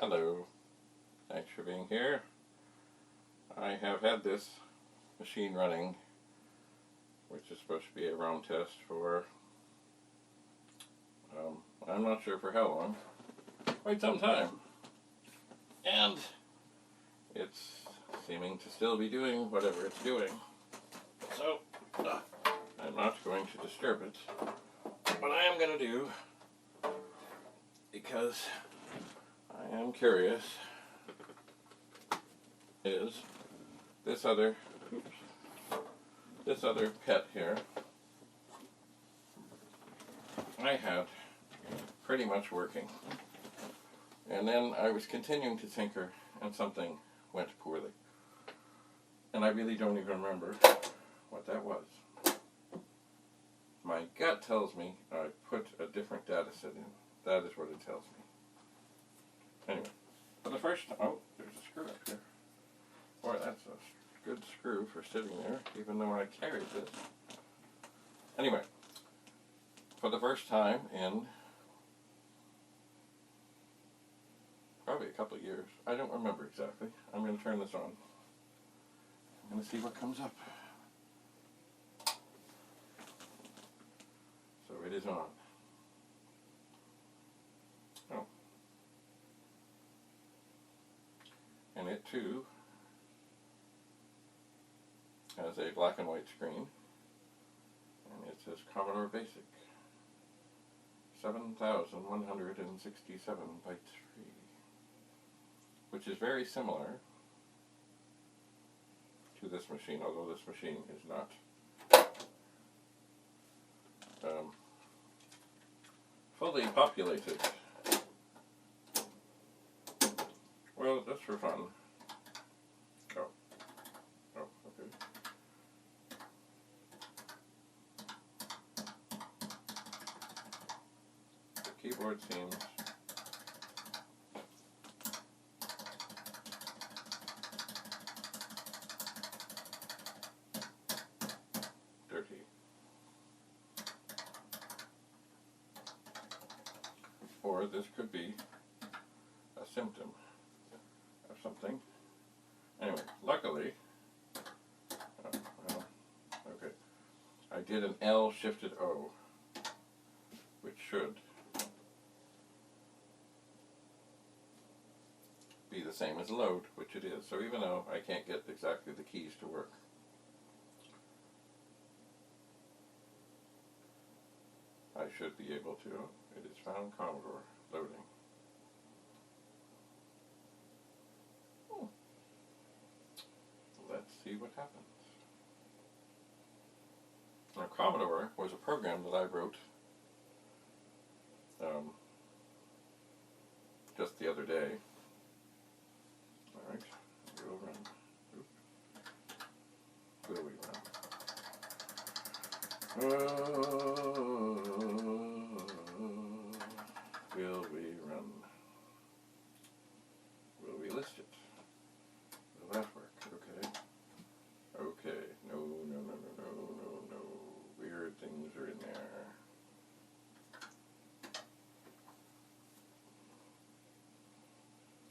Hello, thanks for being here. I have had this machine running, which is supposed to be a ROM test for, I'm not sure for how long, quite some time. And it's seeming to still be doing whatever it's doing. So, I'm not going to disturb it. What I am going to do, because I am curious, is this other pet here I had pretty much working. And then I was continuing to tinker and something went poorly. And I really don't even remember what that was. My gut tells me I put a different data set in. That is what it tells me. Anyway, for the first time, oh, there's a screw up here. Boy, that's a good screw for sitting there, even though I carried this. Anyway, for the first time in probably a couple of years, I don't remember exactly. I'm going to turn this on. I'm going to see what comes up. So it is on. Oh. And it too has a black and white screen, and it says Commodore Basic 7167 bytes free, which is very similar to this machine, although this machine is not fully populated. Well, just for fun. Oh, okay. The keyboard seems dirty. Or this could be a symptom of something. Anyway, luckily, okay, I did an L shifted O, which should be the same as load, which it is. So even though I can't get exactly the keys to work, I should be able to. It is found Commodore loading. Let's see what happens. Now, Commodore was a program that I wrote just the other day. Alright, we'll run. Will we run? Will we run? Will we list it? Will that work? Okay. Okay. No. Weird things are in there.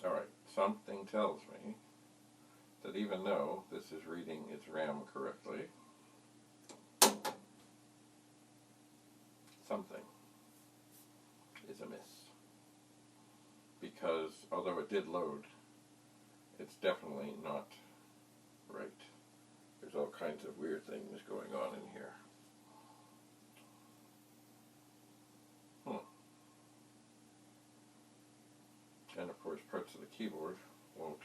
Alright, something tells me that even though this is reading its RAM correctly, something is amiss. Because although it did load, it's definitely not right. There's all kinds of weird things going on in here. And of course parts of the keyboard won't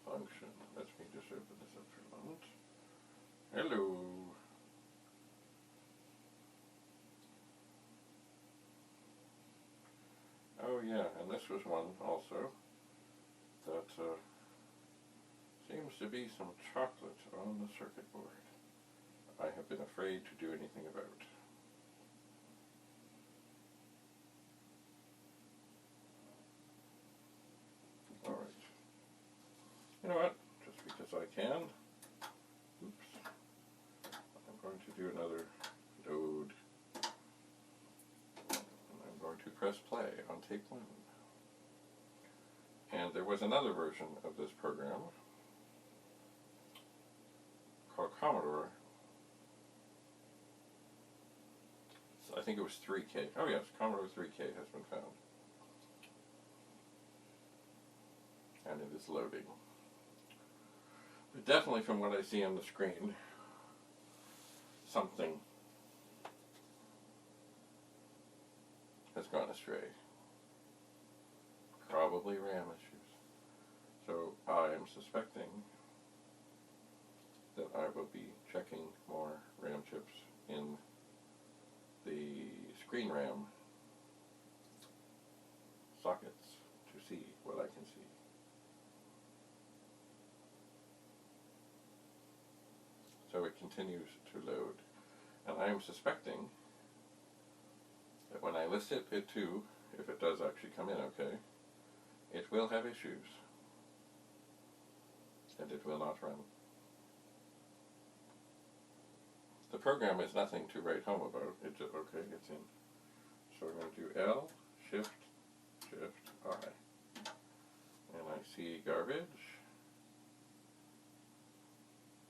function. Let me just open this up for a moment. Hello. Oh yeah, and this was one also that seems to be some chocolate on the circuit board. I have been afraid to do anything about. Alright. You know what? Just because I can. Oops. I'm going to do another load. And I'm going to press play on tape 1. there was another version of this program called Commodore. So I think it was 3K. Oh yes, Commodore 3K has been found. And it is loading. But definitely from what I see on the screen, something has gone astray. Probably RAM issues. So I am suspecting that I will be checking more RAM chips in the screen RAM sockets to see what I can see. So it continues to load. And I am suspecting that when I list it to, if it does actually come in okay, it will have issues. And it will not run. The program is nothing to write home about. It's just, okay, it's in. So we're going to do L, Shift, Shift, I. And I see garbage.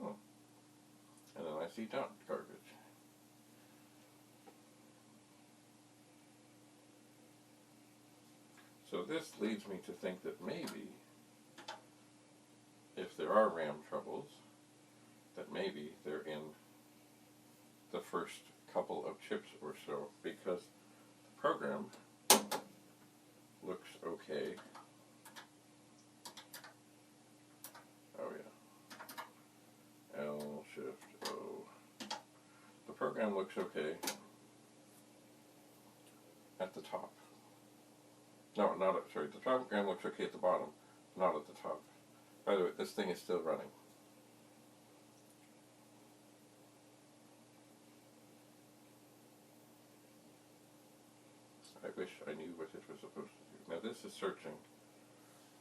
Oh. And then I see dot garbage. So this leads me to think that maybe, if there are RAM troubles, that maybe they're in the first couple of chips or so, because the program looks okay. Oh yeah. L, Shift, O. The program looks okay at the top. No, not at, sorry, the program looks okay at the bottom, not at the top. By the way, this thing is still running. I wish I knew what it was supposed to do. Now this is searching,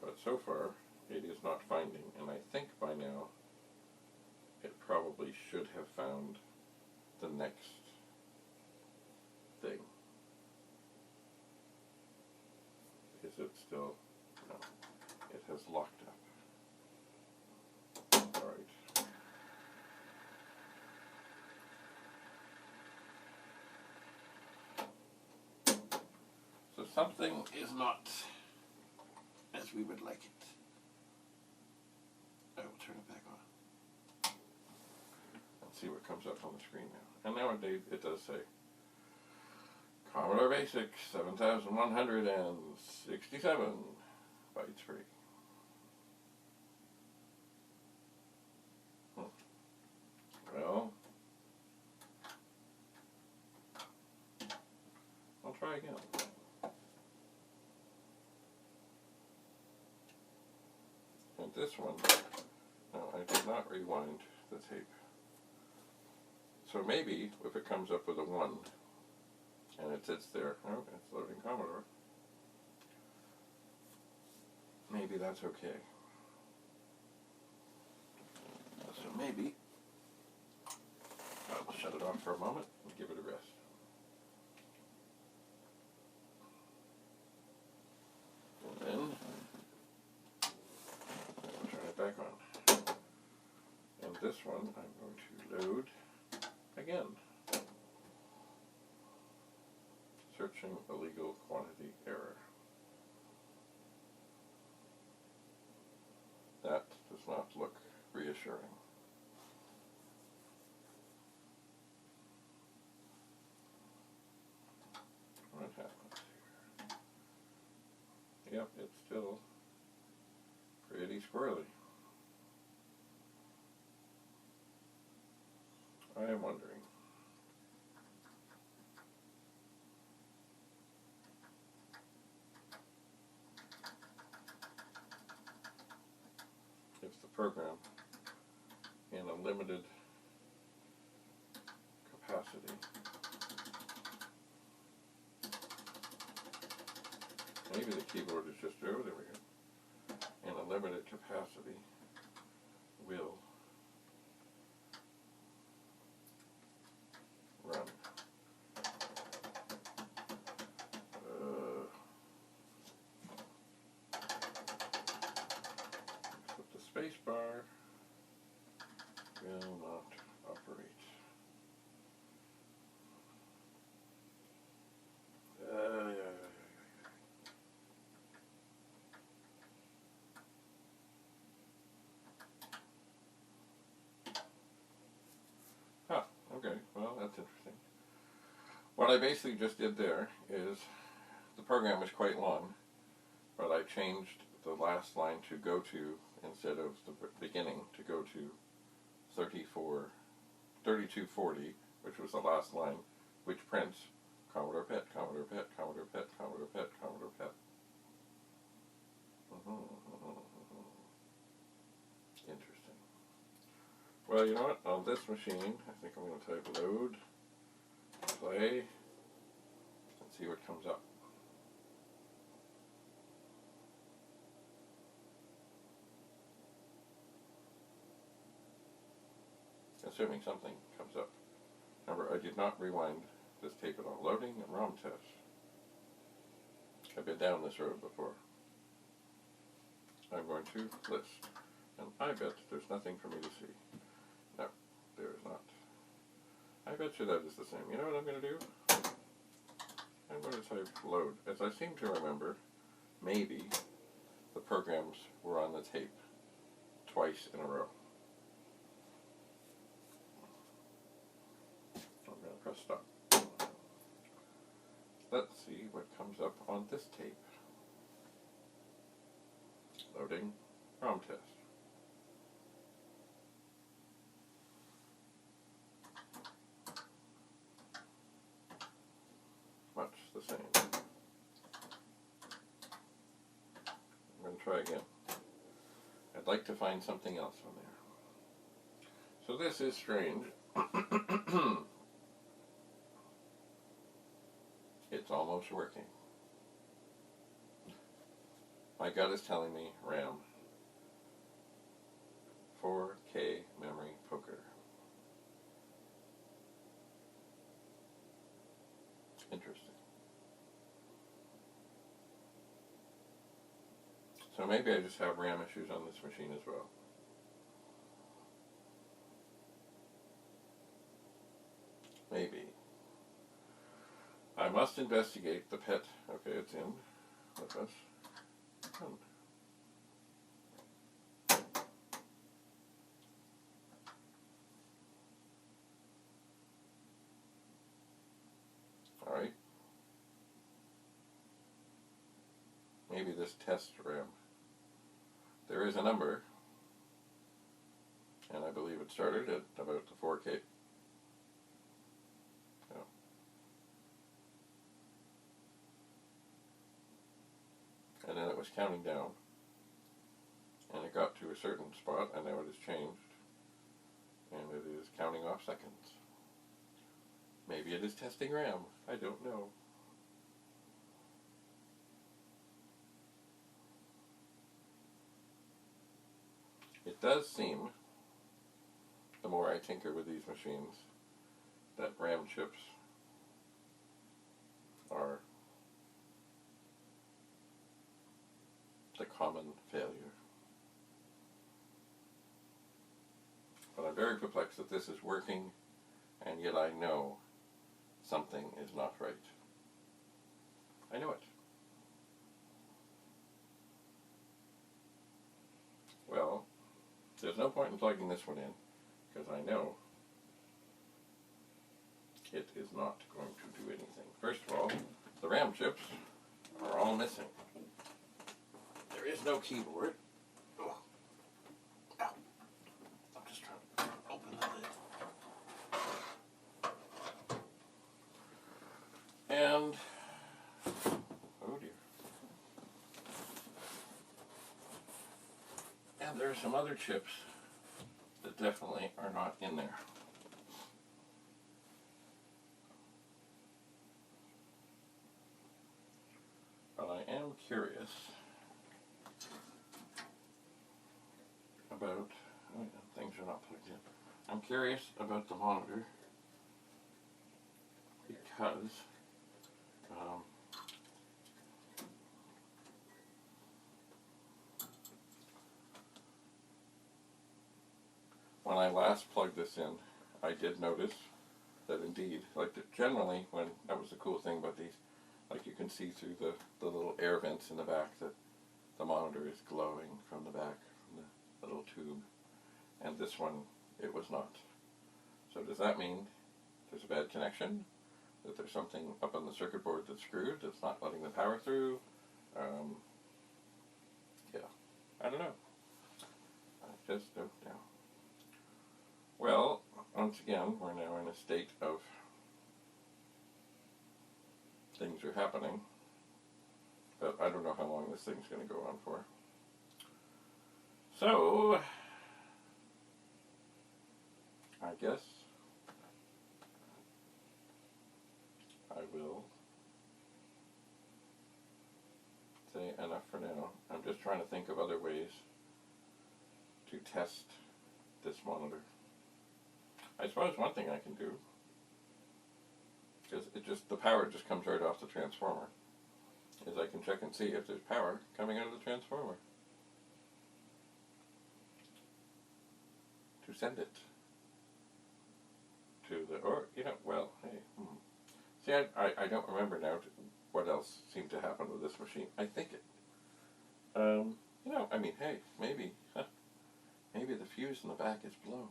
but so far it is not finding, and I think by now it probably should have found the next thing. Is it still? No. It has locked up. Alright. So something is not as we would like it. I will turn it back on. Let's see what comes up on the screen now. And nowadays it does say Commodore Basic 7167 bytes free. Well, I'll try again. And this one, no, I did not rewind the tape. So maybe if it comes up with a 1, and it sits there, oh, it's loading Commodore, maybe that's okay. So maybe I'll shut it off for a moment and give it a rest. And then I'll turn it back on. And this one I'm going to load again. Searching illegal quantity error. That does not look reassuring. What happens here? Yep, it's still pretty squirrely. I am wondering. If the program in a limited capacity maybe the keyboard is just, oh, there we go, in a limited capacity will run. spacebar will not operate. Huh, okay, well that's interesting. What I basically just did there is, the program was quite long, but I changed the last line to go to, instead of the beginning, to go to 3240, which was the last line, which prints Commodore PET, Commodore PET, Commodore PET, Commodore PET, Commodore PET. Interesting. Well, you know what? On this machine, I think I'm going to type load, play, and see what comes up. Assuming something comes up. Remember, I did not rewind this tape at all. Loading and ROM test. I've been down this road before. I'm going to list. And I bet there's nothing for me to see. No, there is not. I bet you that is the same. You know what I'm going to do? I'm going to type load. As I seem to remember, maybe the programs were on the tape twice in a row. I'm going to press stop. Let's see what comes up on this tape. Loading ROM test. Much the same. I'm going to try again. I'd like to find something else on there. So this is strange. It's almost working. My gut is telling me RAM. 4K memory poker. Interesting. So maybe I just have RAM issues on this machine as well. Maybe. I must investigate the PET. Okay, it's in with us. Alright. Maybe this test RAM. There is a number, and I believe it started at about the 4K. Yeah. And then it was counting down, and it got to a certain spot, and now it has changed, and it is counting off seconds. Maybe it is testing RAM. I don't know. It does seem, the more I tinker with these machines, that RAM chips are the common failure. But I'm very perplexed that this is working, and yet I know something is not right. I know it. Well, there's no point in plugging this one in, because I know it is not going to do anything. First of all, the RAM chips are all missing. There is no keyboard. Oh. Ow. I'm just trying to open the lid. And, oh dear. And there are some other chips that definitely are not in there. But I am curious about, oh yeah, things are not plugged in. I'm curious about the monitor because I last plugged this in, I did notice that indeed, like generally, when that was the cool thing about these, like you can see through the little air vents in the back that the monitor is glowing from the back, from the little tube. And this one, it was not. So does that mean there's a bad connection? That there's something up on the circuit board that's screwed, that's not letting the power through? Yeah, I don't know. I just don't know. Well, once again, we're now in a state of things are happening, but I don't know how long this thing's going to go on for. So, I guess I will say enough for now. I'm just trying to think of other ways to test this monitor. I suppose one thing I can do is the power just comes right off the transformer, is I can check and see if there's power coming out of the transformer to send it to the, or, you know, well, hey, see, I don't remember now what else seemed to happen with this machine. I think it, you know, I mean, hey, maybe the fuse in the back is blown.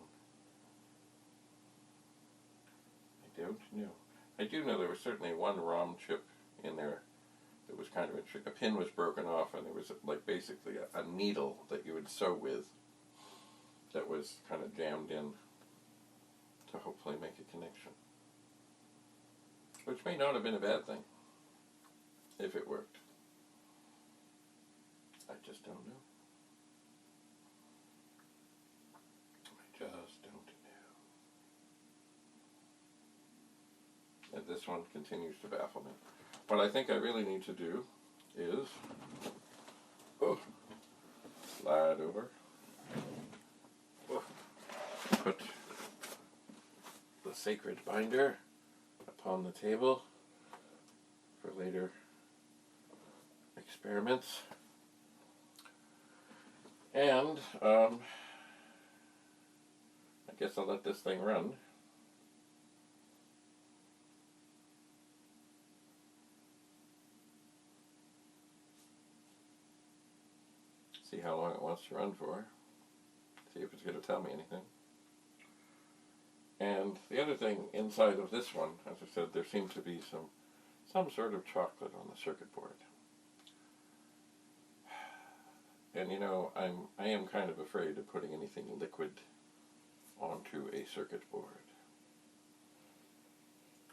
I don't know. I do know there was certainly one ROM chip in there that was kind of a pin was broken off, and there was like basically a needle that you would sew with that was kind of jammed in to hopefully make a connection. Which may not have been a bad thing if it worked. I just don't know. I just don't know. And this one continues to baffle me. What I think I really need to do is slide over, put the sacred binder upon the table for later experiments. And I guess I'll let this thing run. See how long it wants to run for. See if it's going to tell me anything. And the other thing inside of this one, as I said, there seems to be some sort of chocolate on the circuit board. And you know, I am kind of afraid of putting anything liquid onto a circuit board.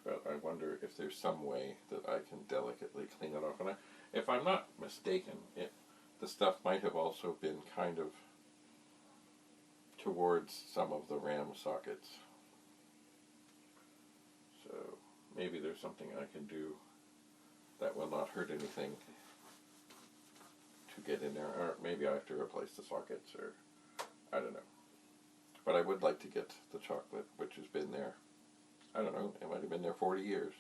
But I wonder if there's some way that I can delicately clean it off. And if I'm not mistaken, the stuff might have also been kind of towards some of the RAM sockets. So maybe there's something I can do that will not hurt anything to get in there. Or maybe I have to replace the sockets, or I don't know. But I would like to get the chocolate, which has been there. I don't know, it might have been there 40 years.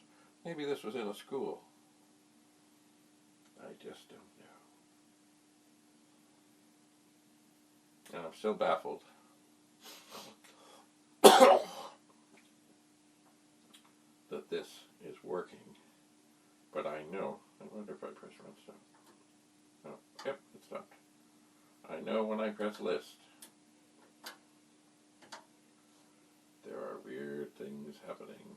Maybe this was in a school. I just don't know. And I'm still baffled that this is working. But I know, I wonder if I press run stop. Oh, yep, it stopped. I know when I press list, there are weird things happening.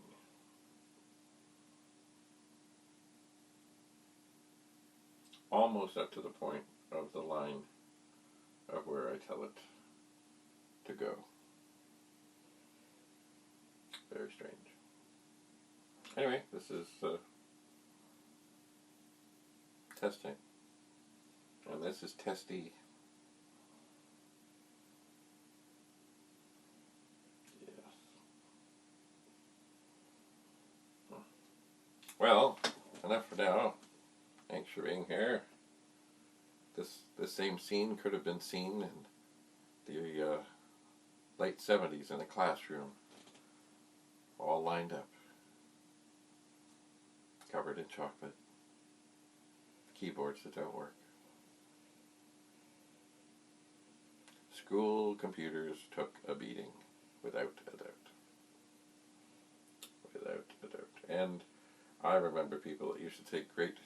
Almost up to the point of the line of where I tell it to go. Very strange. Anyway, this is testing. And this is testy. Yes. Well, enough for now. Thanks for being here. This same scene could have been seen in the late 70s in a classroom, all lined up, covered in chocolate, keyboards that don't work. School computers took a beating. Without a doubt. Without a doubt. And I remember people that used to take great, it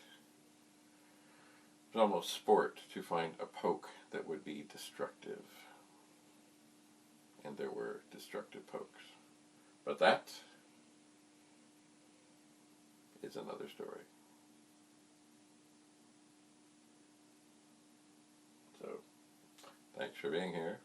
was almost sport to find a poke that would be destructive. And there were destructive pokes. But that is another story. So, thanks for being here.